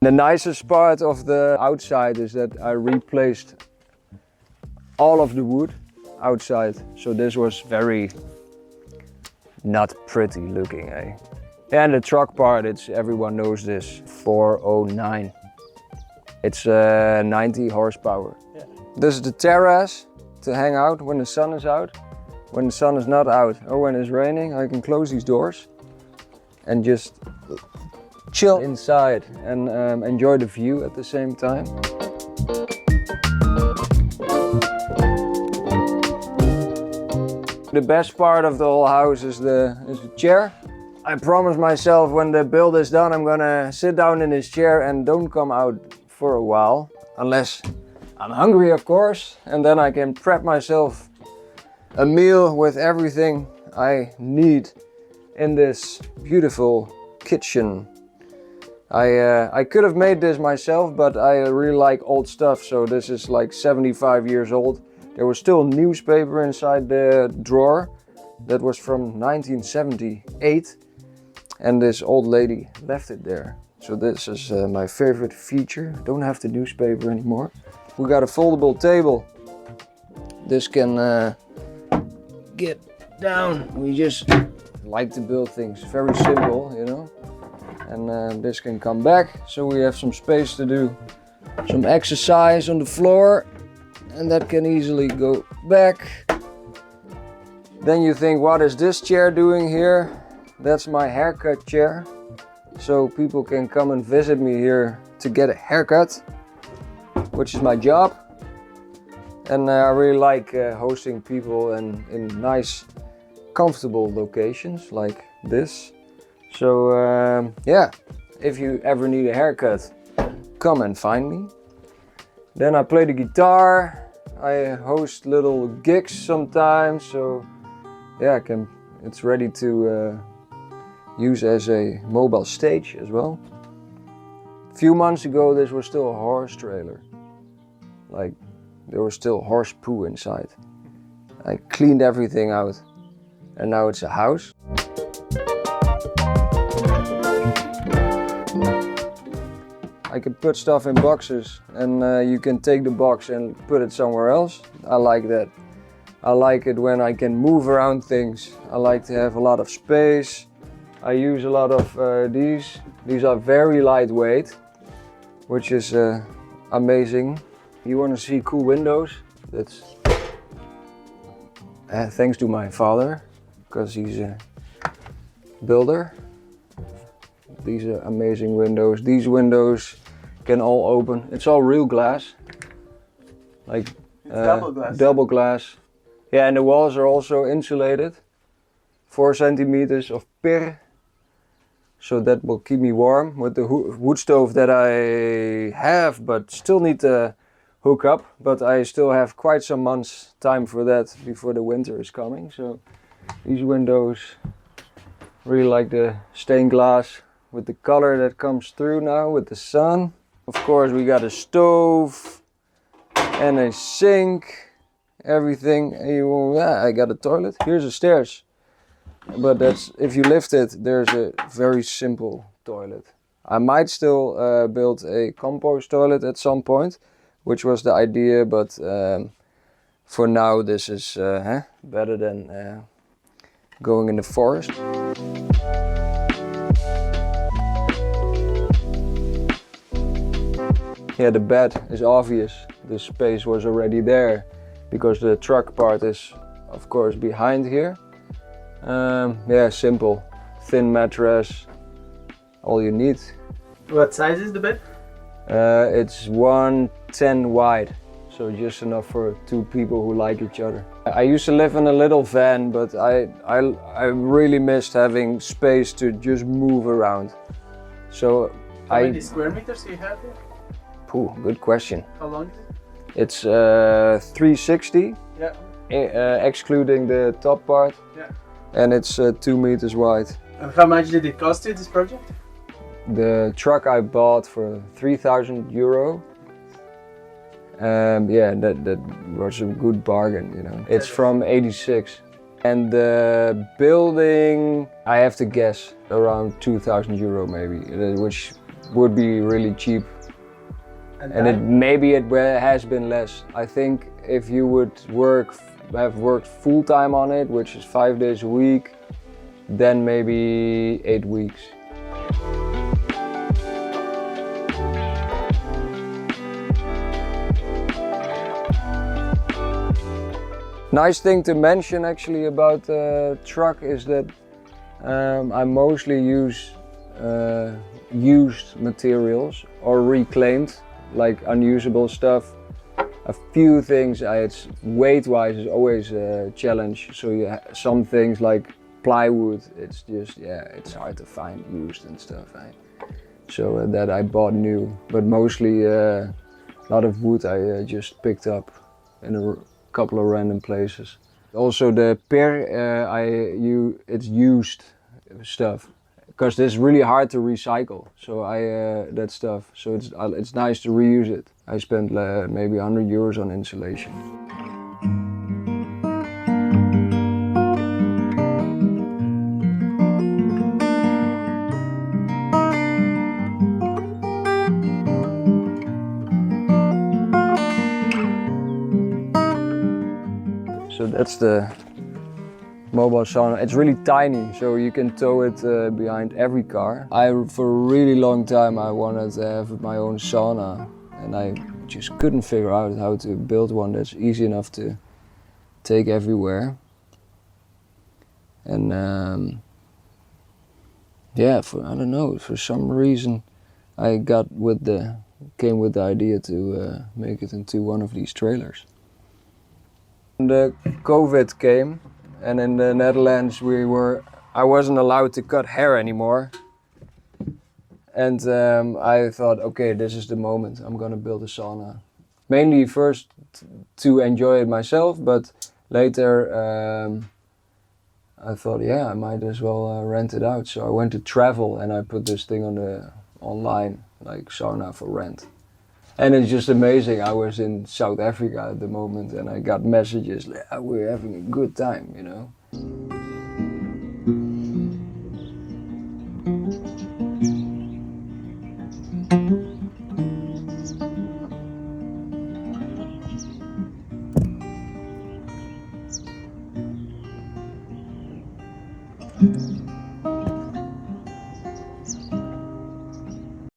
The nicest part of the outside is that I replaced all of the wood outside. So this was very not pretty looking, eh? And the truck part, everyone knows this, 409. It's 90 horsepower. Yeah. This is the terrace to hang out when the sun is out. When the sun is not out or when it's raining, I can close these doors and just chill inside and enjoy the view at the same time. The best part of the whole house is the chair. I promised myself when the build is done, I'm gonna sit down in this chair and don't come out for a while. Unless I'm hungry, of course, and then I can prep myself a meal with everything I need in this beautiful kitchen. I could have made this myself, but I really like old stuff, so this is like 75 years old. There was still newspaper inside the drawer that was from 1978, and this old lady left it there. So this is my favorite feature. Don't have the newspaper anymore. We got a foldable table. This can get down. We just like to build things very simple, you know. And this can come back, so we have some space to do some exercise on the floor. And that can easily go back. Then you think, what is this chair doing here? That's my haircut chair. So people can come and visit me here to get a haircut, which is my job. And I really like hosting people in nice, comfortable locations like this. So yeah, if you ever need a haircut, come and find me. Then I play the guitar. I host little gigs sometimes, so yeah, it's ready to use as a mobile stage as well. A few months ago, this was still a horse trailer. Like, there was still horse poo inside. I cleaned everything out, and now it's a house. I can put stuff in boxes, and you can take the box and put it somewhere else. I like that. I like it when I can move around things. I like to have a lot of space. I use a lot of these. These are very lightweight, which is amazing. You want to see cool windows? That's thanks to my father, because he's a builder. These are amazing windows. These windows can all open. It's all real glass. Like double glass. Double glass. Yeah, and the walls are also insulated. 4 centimeters of PIR. So that will keep me warm with the wood stove that I have, but still need to hook up. But I still have quite some months time for that before the winter is coming. So these windows, really like the stained glass with the color that comes through now with the sun. Of course, we got a stove and a sink, everything. Yeah, I got a toilet. Here's the stairs. But that's, if you lift it, there's a very simple toilet. I might still build a compost toilet at some point, which was the idea, but for now this is better than going in the forest. Yeah, the bed is obvious. The space was already there because the truck part is, of course, behind here. Yeah, simple, thin mattress, all you need. What size is the bed? It's 110 wide, so just enough for 2 people who like each other. I used to live in a little van, but I really missed having space to just move around. So How many square meters do you have here? Good question. How long is it? It's 360, Yeah. Excluding the top part. Yeah. And it's 2 meters wide. And how much did it cost you, this project? The truck I bought for 3,000 euro. Yeah, that was a good bargain, you know. It's from '86. And the building, I have to guess, around 2,000 euro maybe, which would be really cheap. And maybe it has been less. I think if you would have worked full time on it, which is 5 days a week, then maybe 8 weeks. Nice thing to mention actually about the truck is that I mostly use used materials or reclaimed, like unusable stuff. A few things, it's weight-wise is always a challenge. So some things like plywood, it's just it's hard to find used and stuff. So that I bought new, but mostly a lot of wood I just picked up in a couple of random places. Also the it's used stuff, because it's really hard to recycle. So that stuff. So it's nice to reuse it. I spent maybe €100 on insulation. So that's the mobile sauna. It's really tiny, so you can tow it behind every car. For a really long time I wanted to have my own sauna, and I just couldn't figure out how to build one that's easy enough to take everywhere. And I don't know, for some reason I came with the idea to make it into one of these trailers. The COVID came, and in the Netherlands I wasn't allowed to cut hair anymore. And I thought, okay, this is the moment, I'm gonna build a sauna. Mainly first to enjoy it myself, but later I thought, I might as well rent it out. So I went to travel and I put this thing online, like sauna for rent. And it's just amazing. I was in South Africa at the moment and I got messages, we're having a good time, you know.